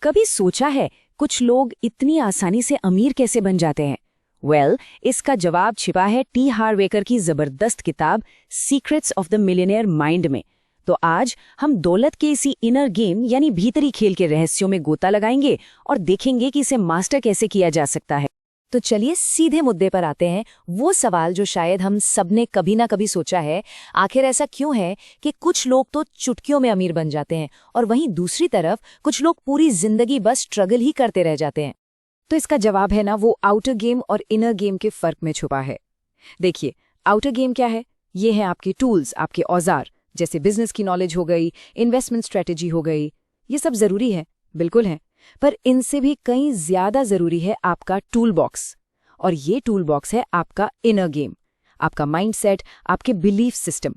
कभी सोचा है कुछ लोग इतनी आसानी से अमीर कैसे बन जाते हैं? इसका जवाब छिपा है टी हार्व एकर की जबरदस्त किताब secrets of the millionaire mind में। तो आज हम दौलत के इसी इनर गेम यानी भीतरी खेल के रहस्यों में गोता लगाएंगे और देखेंगे कि इसे मास्टर कैसे किया जा सकता है। तो चलिए सीधे मुद्दे पर आते हैं, वो सवाल जो शायद हम सबने कभी ना कभी सोचा है। आखिर ऐसा क्यों है कि कुछ लोग तो चुटकियों में अमीर बन जाते हैं और वहीं दूसरी तरफ कुछ लोग पूरी जिंदगी बस स्ट्रगल ही करते रह जाते हैं? तो इसका जवाब है ना, वो आउटर गेम और इनर गेम के फर्क में छुपा है। देखिए, आउटर गेम क्या है? ये है आपके टूल्स, आपके औजार, जैसे बिजनेस की नॉलेज हो गई, इन्वेस्टमेंट स्ट्रेटेजी हो गई। ये सब जरूरी है, बिल्कुल है, पर इनसे भी कहीं ज्यादा जरूरी है आपका टूल बॉक्स। और ये टूल बॉक्स है आपका इनर गेम, आपका माइंडसेट, आपके बिलीफ सिस्टम।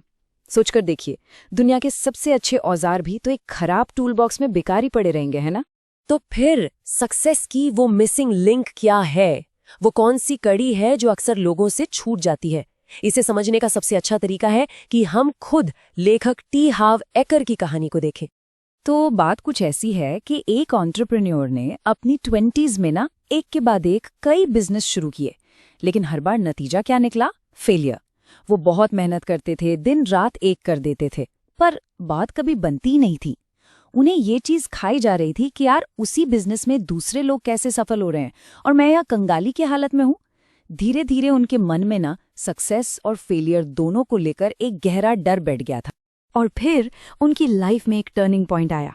सोचकर देखिए, दुनिया के सबसे अच्छे औजार भी तो एक खराब टूल बॉक्स में बेकार ही पड़े रहेंगे, है ना? तो फिर सक्सेस की वो मिसिंग लिंक क्या है? वो कौन सी कड़ी है जो अक्सर लोगों से छूट जाती है? इसे समझने का सबसे अच्छा तरीका है कि हम खुद लेखक टी हार्व एकर की कहानी को देखें। तो बात कुछ ऐसी है कि एक एंटरप्रेन्योर ने अपनी 20s में ना एक के बाद एक कई बिजनेस शुरू किए, लेकिन हर बार नतीजा क्या निकला? फेलियर। वो बहुत मेहनत करते थे, दिन रात एक कर देते थे, पर बात कभी बनती ही नहीं थी। उन्हें ये चीज खाई जा रही थी कि यार उसी बिजनेस में दूसरे लोग कैसे सफल हो रहे हैं और मैं यहाँ कंगाली की हालत में हूँ। धीरे धीरे उनके मन में ना सक्सेस और फेलियर दोनों को लेकर एक गहरा डर बैठ गया था। और फिर उनकी लाइफ में एक टर्निंग पॉइंट आया।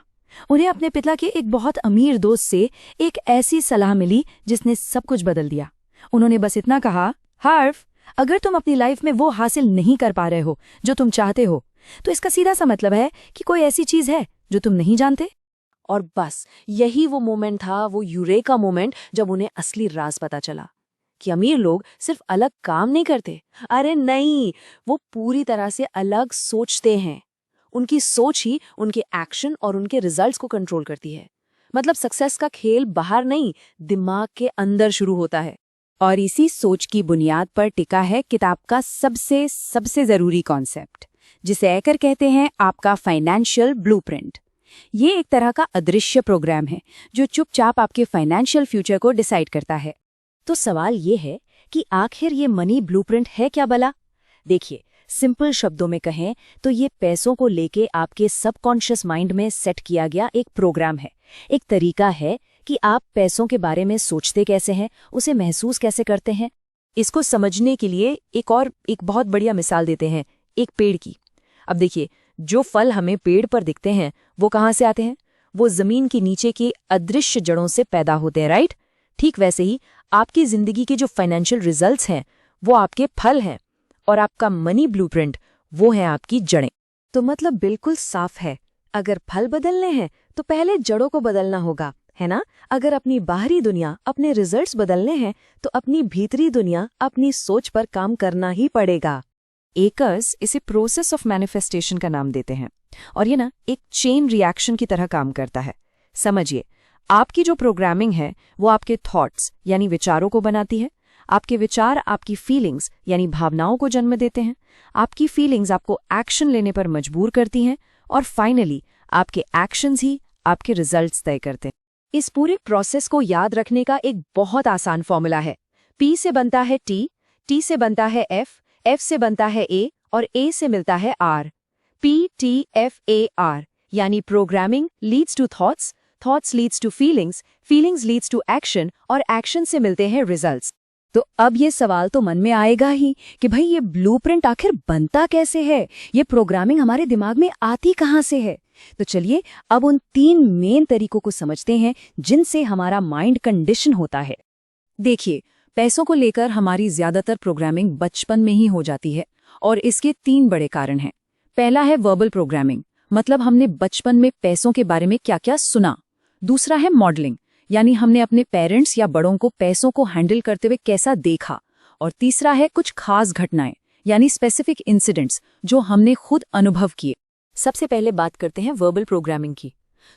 उन्हें अपने पिता के एक बहुत अमीर दोस्त से एक ऐसी सलाह मिली जिसने सब कुछ बदल दिया। उन्होंने बस इतना कहा, हार्व, अगर तुम अपनी लाइफ में वो हासिल नहीं कर पा रहे हो जो तुम चाहते हो, तो इसका सीधा सा मतलब है कि कोई ऐसी चीज है जो तुम नहीं जानते। और बस यही वो मोमेंट था, वो यूरेका मोमेंट, जब उन्हें असली राज पता चला कि अमीर लोग सिर्फ अलग काम नहीं करते। अरे नहीं, वो पूरी तरह से अलग सोचते हैं। उनकी सोच ही उनके एक्शन और उनके रिजल्ट्स को कंट्रोल करती है। मतलब सक्सेस का खेल बाहर नहीं, दिमाग के अंदर शुरू होता है। और इसी सोच की बुनियाद पर टिका है किताब का सबसे जरूरी कॉन्सेप्ट, जिसे एकर कहते हैं आपका फाइनेंशियल ब्लूप्रिंट। ये एक तरह का अदृश्य प्रोग्राम है जो चुपचाप आपके फाइनेंशियल फ्यूचर को डिसाइड करता है। तो सवाल ये है कि आखिर ये मनी ब्लूप्रिंट है क्या भला? देखिए, सिंपल शब्दों में कहें तो ये पैसों को लेके आपके सबकॉन्शियस माइंड में सेट किया गया एक प्रोग्राम है। एक तरीका है कि आप पैसों के बारे में सोचते कैसे हैं, उसे महसूस कैसे करते हैं। इसको समझने के लिए एक बहुत बढ़िया मिसाल देते हैं, एक पेड़ की। अब देखिए, जो फल हमें पेड़ पर दिखते हैं वो कहाँ से आते हैं? वो जमीन के नीचे की अदृश्य जड़ों से पैदा होते हैं, राइट? ठीक वैसे ही आपकी जिंदगी के जो फाइनेंशियल रिजल्ट्स हैं वो आपके फल हैं, और आपका मनी ब्लूप्रिंट वो है आपकी जड़ें। तो मतलब बिल्कुल साफ है, अगर फल बदलने हैं तो पहले जड़ों को बदलना होगा, है ना? अगर अपनी बाहरी दुनिया, अपने रिजल्ट्स बदलने हैं तो अपनी भीतरी दुनिया, अपनी सोच पर काम करना ही पड़ेगा। एकर्स इसे प्रोसेस ऑफ मैनिफेस्टेशन का नाम देते हैं, और ये ना एक चेन रिएक्शन की तरह काम करता है। समझिए, आपकी जो प्रोग्रामिंग है वो आपके थॉट्स यानी विचारों को बनाती है। आपके विचार आपकी फीलिंग्स यानी भावनाओं को जन्म देते हैं। आपकी फीलिंग्स आपको एक्शन लेने पर मजबूर करती हैं, और फाइनली आपके एक्शंस ही आपके रिजल्ट्स तय करते हैं। इस पूरे प्रोसेस को याद रखने का एक बहुत आसान फॉर्मूला है। P से बनता है T, T से बनता है F, F से बनता है A, और A से मिलता है R। PTFAR यानी programming leads to thoughts, thoughts leads to feelings, feelings leads to action, और एक्शन से मिलते हैं रिजल्ट्स। तो अब ये सवाल तो मन में आएगा ही कि भाई ये ब्लूप्रिंट आखिर बनता कैसे है? ये प्रोग्रामिंग हमारे दिमाग में आती कहाँ से है? तो चलिए अब उन 3 मेन तरीकों को समझते हैं जिनसे हमारा माइंड कंडीशन होता है। देखिए, पैसों को लेकर हमारी ज्यादातर प्रोग्रामिंग बचपन में ही हो जाती है, और इसके 3 बड़े कारण हैं। पहला है वर्बल प्रोग्रामिंग, मतलब हमने बचपन में पैसों के बारे में क्या क्या सुना। दूसरा है मॉडलिंग, यानी हमने अपने पेरेंट्स या बड़ों को पैसों को हैंडल करते हुए कैसा देखा। और तीसरा है कुछ खास घटनाएं, यानी स्पेसिफिक इंसिडेंट्स जो हमने खुद अनुभव किए। सबसे पहले बात करते हैं वर्बल प्रोग्रामिंग की।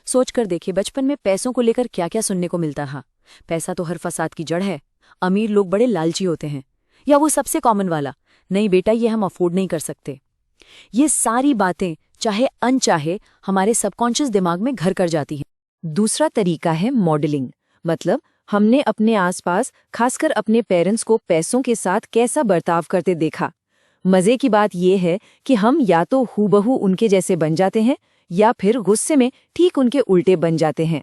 सोचकर देखिए, बचपन में पैसों को लेकर क्या क्या सुनने को मिलता था। पैसा तो हर फसाद की जड़ है, अमीर लोग बड़े लालची होते हैं, या वो सबसे कॉमन वाला, नहीं बेटा ये हम अफोर्ड नहीं कर सकते। ये सारी बातें चाहे अनचाहे हमारे सबकॉन्शियस दिमाग में घर कर जाती हैं। दूसरा तरीका है मॉडलिंग, मतलब हमने अपने आसपास, खासकर अपने पेरेंट्स को पैसों के साथ कैसा बर्ताव करते देखा। मजे की बात यह है कि हम या तो हूबहू उनके जैसे बन जाते हैं या फिर गुस्से में ठीक उनके उल्टे बन जाते हैं।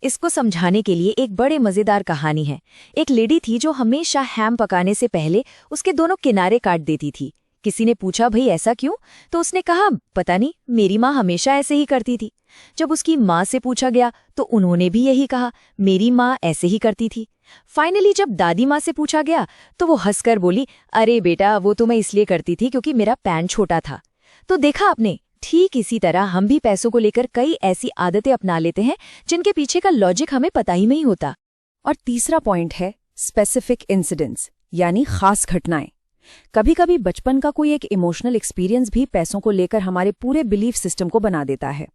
इसको समझाने के लिए एक बड़े मजेदार कहानी है। एक लेडी थी जो हमेशा हैम पकाने से पहले उसके दोनों किनारे काट देती थी। किसी ने पूछा, भाई ऐसा क्यों? तो उसने कहा, पता नहीं, मेरी माँ हमेशा ऐसे ही करती थी। जब उसकी माँ से पूछा गया तो उन्होंने भी यही कहा, मेरी माँ ऐसे ही करती थी। फाइनली जब दादी माँ से पूछा गया तो वो हंसकर बोली, अरे बेटा, वो तो मैं इसलिए करती थी क्योंकि मेरा पैन छोटा था। तो देखा आपने, ठीक इसी तरह हम भी पैसों को लेकर कई ऐसी आदतें अपना लेते हैं जिनके पीछे का लॉजिक हमें पता ही नहीं होता। और तीसरा पॉइंट है स्पेसिफिक इंसिडेंट्स, यानी खास घटनाएं। कभी कभी बचपन का कोई एक इमोशनल एक्सपीरियंस भी पैसों को लेकर हमारे पूरे बिलीफ सिस्टम को बना देता है।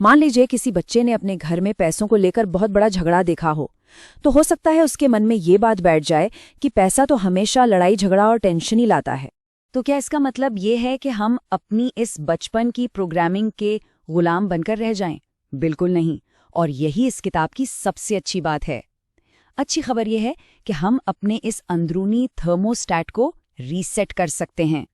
मान लीजिए किसी बच्चे ने अपने घर में पैसों को लेकर बहुत बड़ा झगड़ा देखा हो सकता है उसके मन में ये बात बैठ जाए कि पैसा तो हमेशा लड़ाई झगड़ा और टेंशन ही लाता है। तो क्या इसका मतलब ये है कि हम अपनी इस बचपन की प्रोग्रामिंग के गुलाम बनकर रह जाएं? बिल्कुल नहीं। और यही इस किताब की सबसे अच्छी बात है। अच्छी खबर यह है कि हम अपने इस अंदरूनी थर्मोस्टैट को रीसेट कर सकते हैं।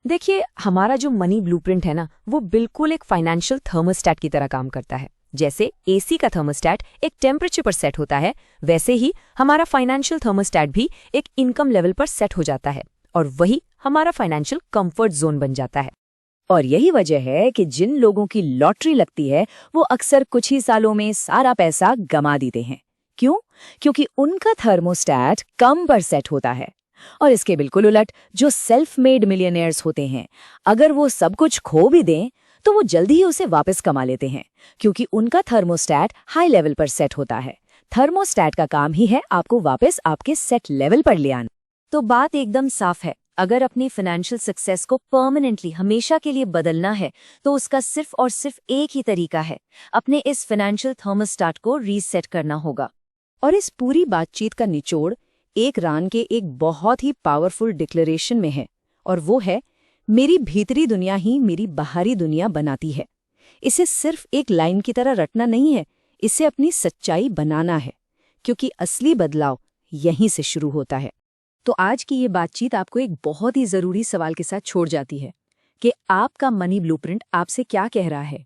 देखिए, हमारा जो मनी ब्लूप्रिंट है ना, वो बिल्कुल एक फाइनेंशियल थर्मोस्टैट की तरह काम करता है। जैसे एसी का थर्मोस्टैट एक टेम्परेचर पर सेट होता है, वैसे ही हमारा फाइनेंशियल थर्मोस्टैट भी एक इनकम लेवल पर सेट हो जाता है और वही हमारा फाइनेंशियल कंफर्ट जोन बन जाता है। और यही वजह है कि जिन लोगों की लॉटरी लगती है वो अक्सर कुछ ही सालों में सारा पैसा गंवा देते हैं। क्यों? क्योंकि उनका थर्मोस्टैट कम पर सेट होता है। और इसके बिल्कुल उलट जो सेल्फ मेड मिलियनेयर्स होते हैं, अगर वो सब कुछ खो भी दें तो वो जल्दी ही उसे वापस कमा लेते हैं, क्योंकि उनका थर्मोस्टैट हाई लेवल पर सेट होता है। थर्मोस्टैट का काम ही है आपको वापस आपके सेट लेवल पर ले आना। तो बात एकदम साफ है, अगर अपनी फाइनेंशियल सक्सेस को परमानेंटली हमेशा के लिए बदलना है तो उसका सिर्फ और सिर्फ एक ही तरीका है, अपने इस फाइनेंशियल थर्मोस्टैट को रीसेट करना होगा। और इस पूरी बातचीत का निचोड़ एक रान के एक बहुत ही पावरफुल डिक्लेरेशन में है, और वो है, मेरी भीतरी दुनिया ही मेरी बाहरी दुनिया बनाती है। इसे सिर्फ एक लाइन की तरह रटना नहीं है, इसे अपनी सच्चाई बनाना है, क्योंकि असली बदलाव यहीं से शुरू होता है। तो आज की ये बातचीत आपको एक बहुत ही जरूरी सवाल के साथ छोड़ जाती है कि आपका मनी ब्लूप्रिंट आपसे क्या कह रहा है।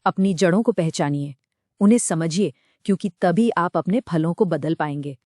अपनी जड़ों को पहचानिए, उन्हें समझिए, क्योंकि तभी आप अपने फलों को बदल पाएंगे।